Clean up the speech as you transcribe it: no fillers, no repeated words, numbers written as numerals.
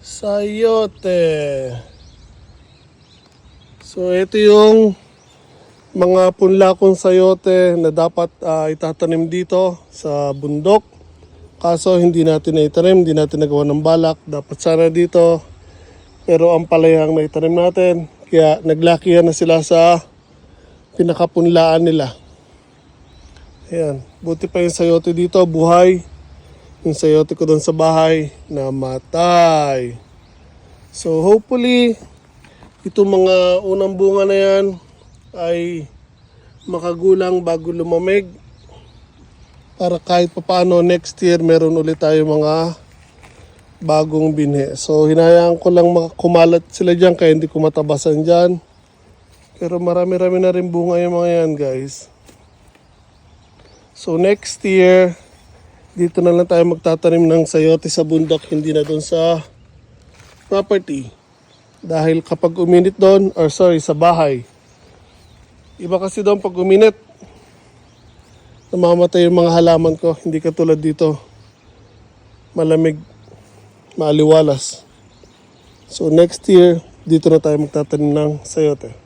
Sayote. So ito yung mga punlakong sayote na dapat itatanim dito sa bundok. Kaso hindi natin naitanim, hindi natin nagawa ng balak. Dapat sana dito. Pero ang palayang naitanim natin. Kaya naglakihan na sila sa pinakapunlaan nila. Ayan. Buti pa yung sayote dito, buhay. Yung sayote ko doon sa bahay, namatay. So hopefully, itong mga unang bunga na yan ay makagulang bago lumamig. Para kahit papaano next year meron ulit tayo mga bagong binhi. So hinayaan ko lang kumalat sila dyan kaya hindi ko matabasan dyan. Pero marami-rami na rin bunga yung mga yan guys. So next year, dito na lang tayo magtatanim ng sayote sa bundok, hindi na doon sa property. Dahil kapag uminit doon, sa bahay. Iba kasi doon pag uminit, namamatay yung mga halaman ko. Hindi katulad dito, malamig, maaliwalas. So next year, dito na tayo magtatanim ng sayote.